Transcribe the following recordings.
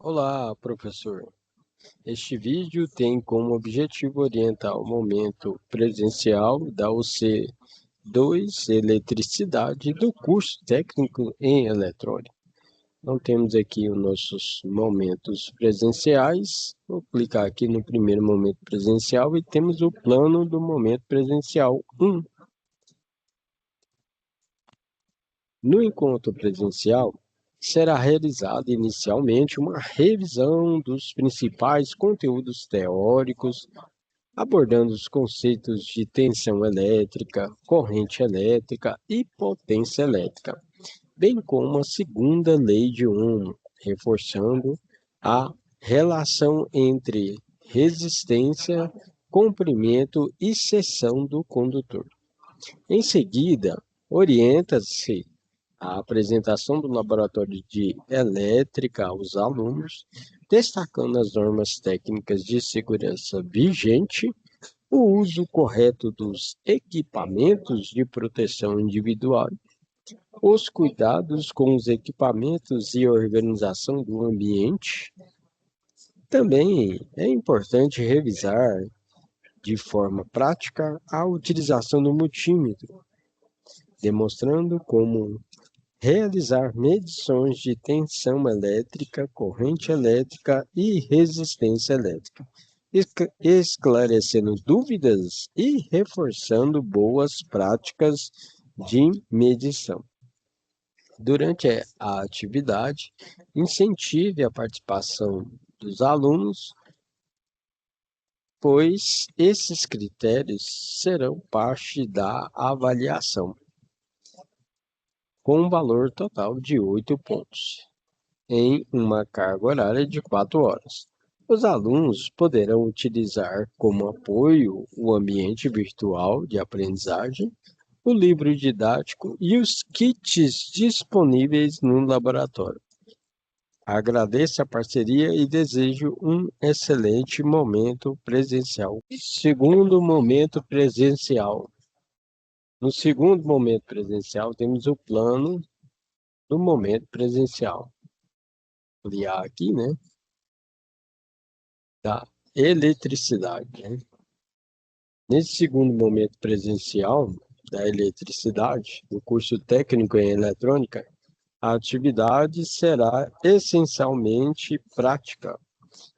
Olá, professor. Este vídeo tem como objetivo orientar o momento presencial da UC2 Eletricidade do curso técnico em eletrônica. Então, temos aqui os nossos momentos presenciais. Vou clicar aqui no primeiro momento presencial e temos o plano do momento presencial 1. No encontro presencial, será realizada inicialmente uma revisão dos principais conteúdos teóricos, abordando os conceitos de tensão elétrica, corrente elétrica e potência elétrica, bem como a segunda lei de Ohm, reforçando a relação entre resistência, comprimento e seção do condutor. Em seguida, orienta-se a apresentação do laboratório de elétrica aos alunos, destacando as normas técnicas de segurança vigente, o uso correto dos equipamentos de proteção individual, os cuidados com os equipamentos e organização do ambiente. Também é importante revisar de forma prática a utilização do multímetro, demonstrando como realizar medições de tensão elétrica, corrente elétrica e resistência elétrica, esclarecendo dúvidas e reforçando boas práticas de medição. Durante a atividade, incentive a participação dos alunos, pois esses critérios serão parte da avaliação, com um valor total de 8 pontos, em uma carga horária de 4 horas. Os alunos poderão utilizar como apoio o ambiente virtual de aprendizagem, o livro didático e os kits disponíveis no laboratório. Agradeço a parceria e desejo um excelente momento presencial. Segundo momento presencial. No segundo momento presencial, temos o plano do momento presencial. Vou ampliar aqui, né? Da eletricidade, né? Nesse segundo momento presencial da eletricidade, do curso técnico em eletrônica, a atividade será essencialmente prática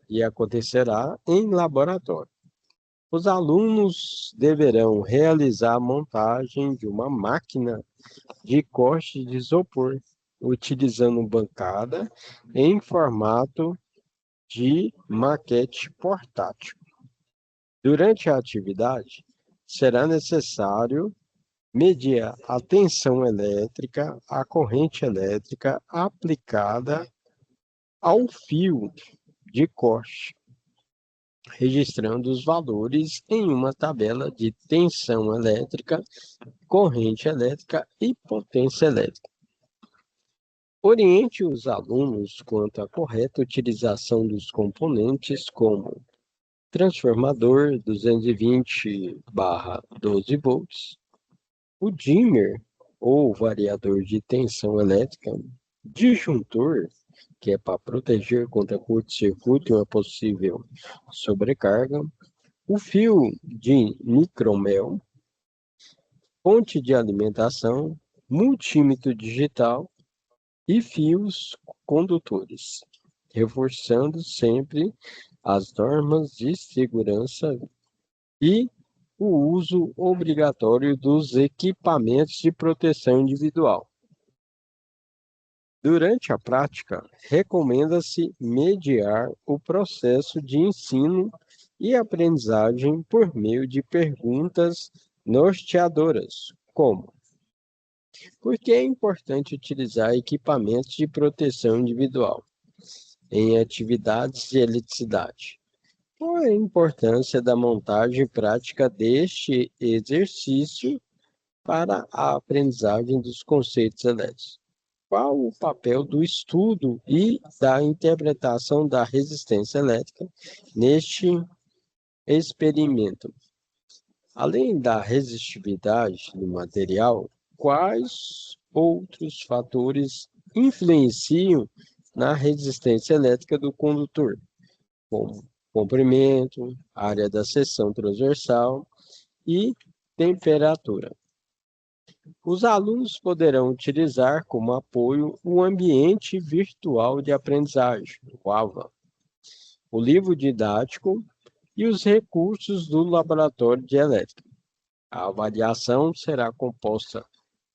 e acontecerá em laboratório. Os alunos deverão realizar a montagem de uma máquina de corte de isopor, utilizando bancada em formato de maquete portátil. Durante a atividade, será necessário medir a tensão elétrica, a corrente elétrica aplicada ao fio de corte, registrando os valores em uma tabela de tensão elétrica, corrente elétrica e potência elétrica. Oriente os alunos quanto à correta utilização dos componentes como transformador 220/12 volts, o dimmer ou variador de tensão elétrica, disjuntor, que é para proteger contra curto-circuito e uma possível sobrecarga, o fio de micromel, fonte de alimentação, multímetro digital e fios condutores, reforçando sempre as normas de segurança e o uso obrigatório dos equipamentos de proteção individual. Durante a prática, recomenda-se mediar o processo de ensino e aprendizagem por meio de perguntas norteadoras, como: por que é importante utilizar equipamentos de proteção individual em atividades de eletricidade? Qual é a importância da montagem prática deste exercício para a aprendizagem dos conceitos elétricos? Qual o papel do estudo e da interpretação da resistência elétrica neste experimento? Além da resistividade do material, quais outros fatores influenciam na resistência elétrica do condutor, como comprimento, área da seção transversal e temperatura. Os alunos poderão utilizar como apoio o ambiente virtual de aprendizagem, o AVA, o livro didático e os recursos do laboratório de elétrica. A avaliação será composta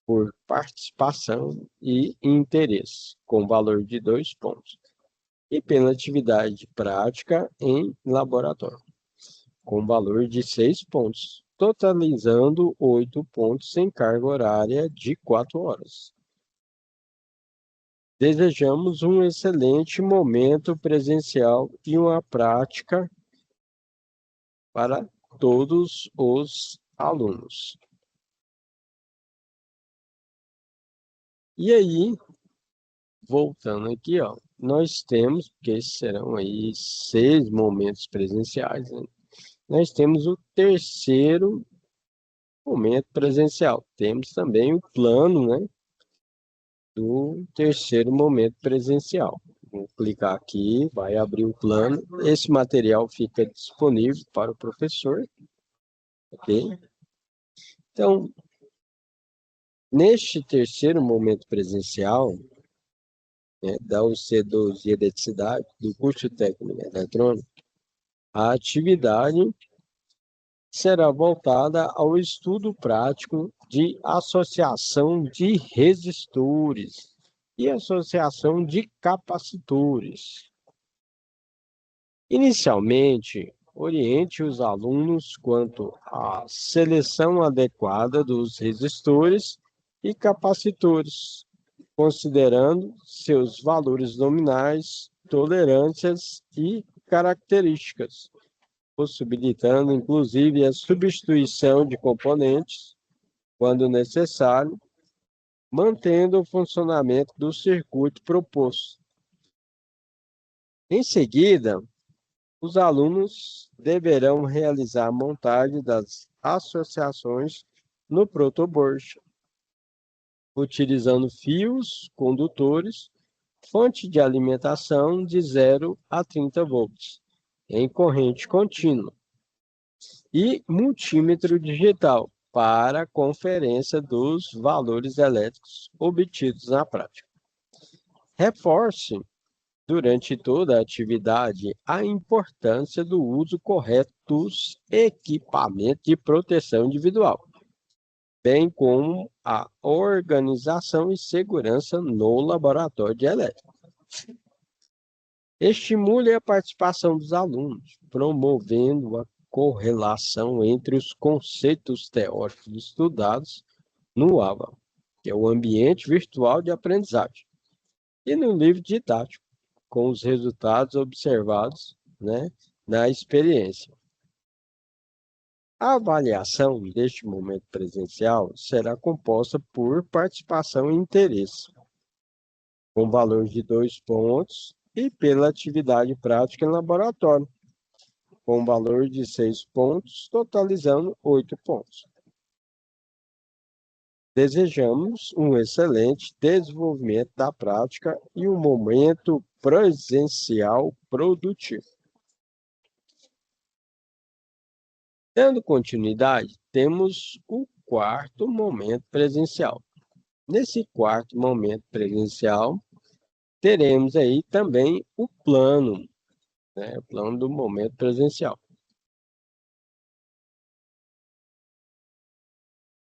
por participação e interesse, com valor de 2 pontos, e pela atividade prática em laboratório, com valor de 6 pontos, totalizando 8 pontos em carga horária de 4 horas. Desejamos um excelente momento presencial e uma prática para todos os alunos. E aí, voltando aqui, ó, nós temos, porque esses serão aí 6 momentos presenciais, né? Nós temos o terceiro momento presencial. Temos também o plano, né, do terceiro momento presencial. Vou clicar aqui, vai abrir o plano. Esse material fica disponível para o professor, ok? Então, neste terceiro momento presencial, né, da UC12 de Eletricidade, do curso técnico eletrônico, a atividade será voltada ao estudo prático de associação de resistores e associação de capacitores. Inicialmente, oriente os alunos quanto à seleção adequada dos resistores e capacitores, considerando seus valores nominais, tolerâncias e características, possibilitando inclusive a substituição de componentes, quando necessário, mantendo o funcionamento do circuito proposto. Em seguida, os alunos deverão realizar a montagem das associações no protoboard, utilizando fios condutores, fonte de alimentação de 0 a 30 volts, em corrente contínua, e multímetro digital para conferência dos valores elétricos obtidos na prática. Reforce durante toda a atividade a importância do uso correto dos equipamentos de proteção individual, bem como a organização e segurança no laboratório de elétrica. Estimule a participação dos alunos, promovendo a correlação entre os conceitos teóricos estudados no AVA, que é o ambiente virtual de aprendizagem, e no livro didático, com os resultados observados, né, na experiência. A avaliação deste momento presencial será composta por participação e interesse, com valor de 2 pontos, e pela atividade prática em laboratório, com valor de 6 pontos, totalizando 8 pontos. Desejamos um excelente desenvolvimento da prática e um momento presencial produtivo. Dando continuidade, temos o quarto momento presencial. Nesse quarto momento presencial, teremos aí também o plano, né, o plano do momento presencial.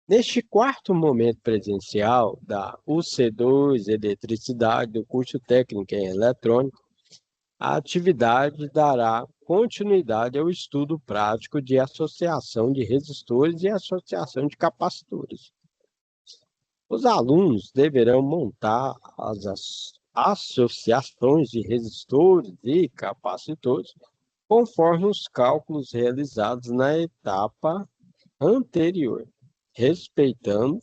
Neste quarto momento presencial da UC2 Eletricidade, do curso técnico em eletrônica, a atividade dará continuidade ao estudo prático de associação de resistores e associação de capacitores. Os alunos deverão montar as associações de resistores e capacitores conforme os cálculos realizados na etapa anterior, respeitando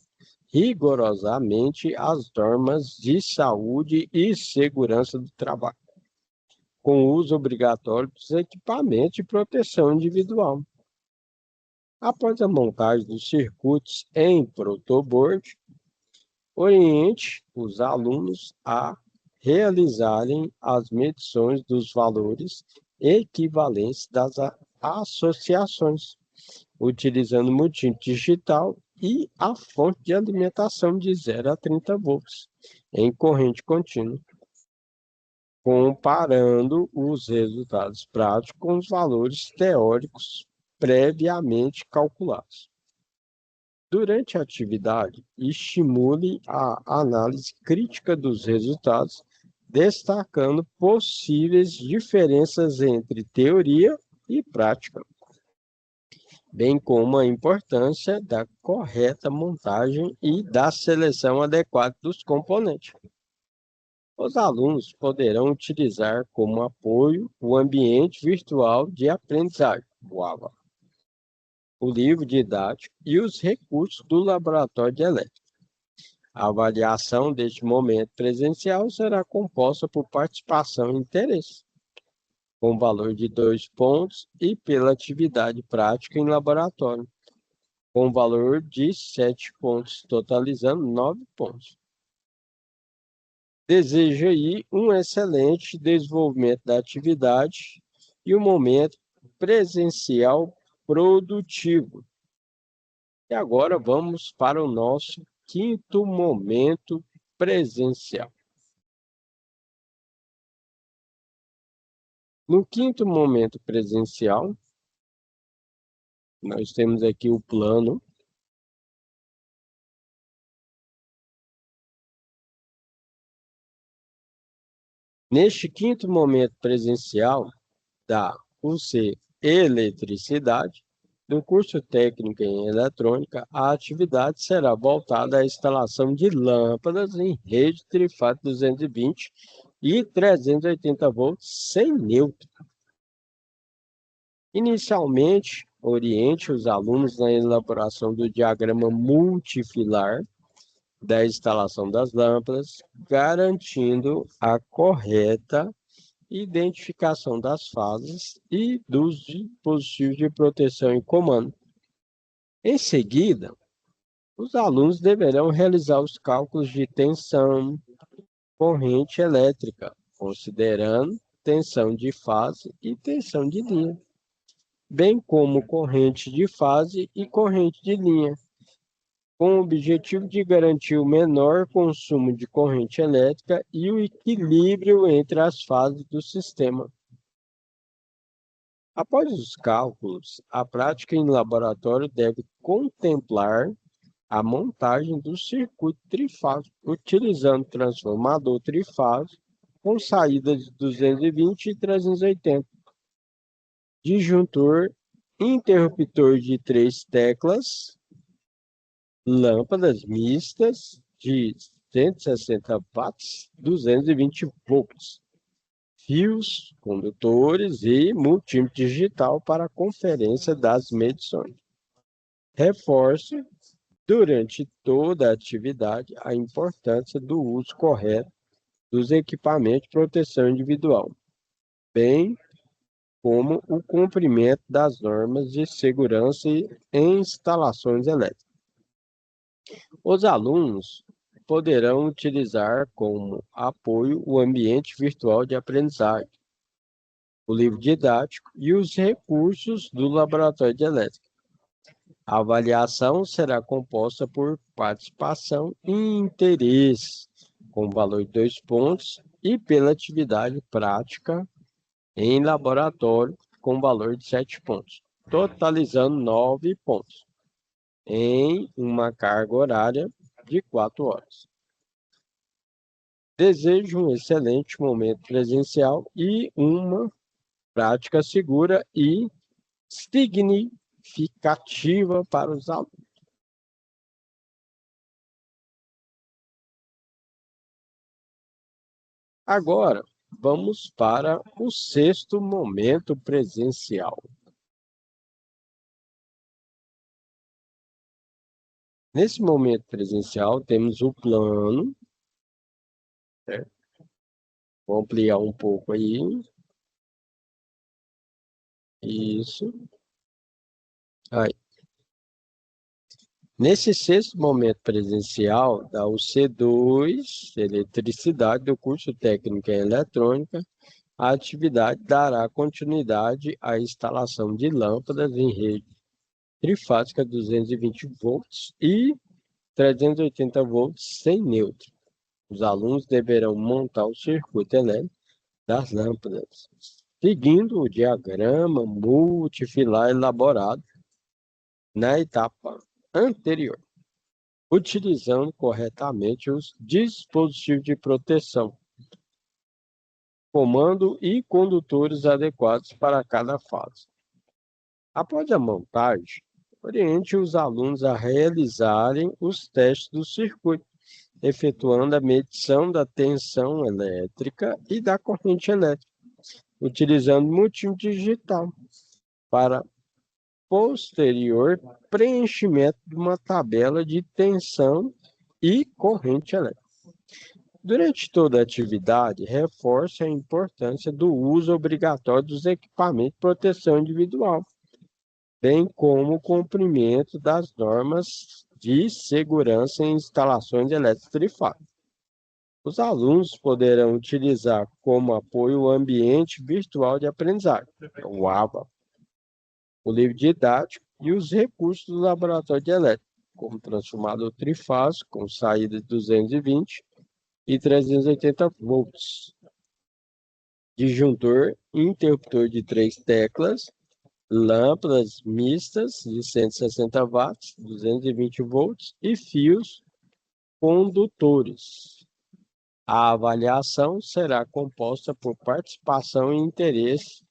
rigorosamente as normas de saúde e segurança do trabalho, com o uso obrigatório dos equipamentos de proteção individual. Após a montagem dos circuitos em protoboard, oriente os alunos a realizarem as medições dos valores equivalentes das associações, utilizando o multímetro digital e a fonte de alimentação de 0 a 30 volts em corrente contínua, comparando os resultados práticos com os valores teóricos previamente calculados. Durante a atividade, estimule a análise crítica dos resultados, destacando possíveis diferenças entre teoria e prática, bem como a importância da correta montagem e da seleção adequada dos componentes. Os alunos poderão utilizar como apoio o ambiente virtual de aprendizagem, o AVA, o livro didático e os recursos do laboratório de elétrica. A avaliação deste momento presencial será composta por participação e interesse, com valor de 2 pontos, e pela atividade prática em laboratório, com valor de 7 pontos, totalizando 9 pontos. Desejo aí um excelente desenvolvimento da atividade e um momento presencial produtivo. E agora vamos para o nosso quinto momento presencial. No quinto momento presencial, nós temos aqui o plano. Neste quinto momento presencial da UC Eletricidade, no curso técnico em eletrônica, a atividade será voltada à instalação de lâmpadas em rede trifásica 220 e 380 volts sem neutro. Inicialmente, oriente os alunos na elaboração do diagrama multifilar da instalação das lâmpadas, garantindo a correta identificação das fases e dos dispositivos de proteção e comando. Em seguida, os alunos deverão realizar os cálculos de tensão, corrente elétrica, considerando tensão de fase e tensão de linha, bem como corrente de fase e corrente de linha, com o objetivo de garantir o menor consumo de corrente elétrica e o equilíbrio entre as fases do sistema. Após os cálculos, a prática em laboratório deve contemplar a montagem do circuito trifásico, utilizando transformador trifásico com saída de 220 e 380, disjuntor, interruptor de 3 teclas, lâmpadas mistas de 160 watts, 220 volts, fios, condutores e multímetro digital para a conferência das medições. Reforço, durante toda a atividade, a importância do uso correto dos equipamentos de proteção individual, bem como o cumprimento das normas de segurança em instalações elétricas. Os alunos poderão utilizar como apoio o ambiente virtual de aprendizagem, o livro didático e os recursos do laboratório de elétrica. A avaliação será composta por participação e interesse, com valor de 2 pontos, e pela atividade prática em laboratório, com valor de 7 pontos, totalizando 9 pontos, em uma carga horária de 4 horas. Desejo um excelente momento presencial e uma prática segura e significativa para os alunos. Agora, vamos para o sexto momento presencial. Nesse momento presencial, temos o plano. Certo? Vou ampliar um pouco aí. Isso. Aí. Nesse sexto momento presencial da UC2, Eletricidade, do curso técnico em Eletrônica, a atividade dará continuidade à instalação de lâmpadas em rede trifásica 220 volts e 380 volts sem neutro. Os alunos deverão montar o circuito elétrico das lâmpadas, seguindo o diagrama multifilar elaborado na etapa anterior, utilizando corretamente os dispositivos de proteção, comando e condutores adequados para cada fase. Após a montagem, oriente os alunos a realizarem os testes do circuito, efetuando a medição da tensão elétrica e da corrente elétrica, utilizando multímetro digital para posterior preenchimento de uma tabela de tensão e corrente elétrica. Durante toda a atividade, reforce a importância do uso obrigatório dos equipamentos de proteção individual, bem como o cumprimento das normas de segurança em instalações elétricas trifásicas. Os alunos poderão utilizar como apoio o ambiente virtual de aprendizagem, o AVA, o livro didático e os recursos do laboratório de elétrica, como transformador trifásico com saída de 220 e 380 volts, disjuntor e interruptor de 3 teclas, lâmpadas mistas de 160 watts, 220 volts e fios condutores. A avaliação será composta por participação e interesse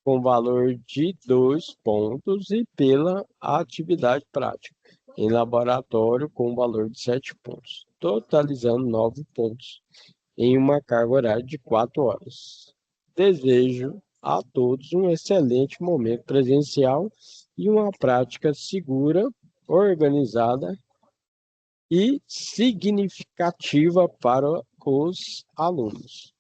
com valor de 2 pontos e pela atividade prática em laboratório com valor de 7 pontos, totalizando 9 pontos em uma carga horária de 4 horas. Desejo a todos um excelente momento presencial e uma prática segura, organizada e significativa para os alunos.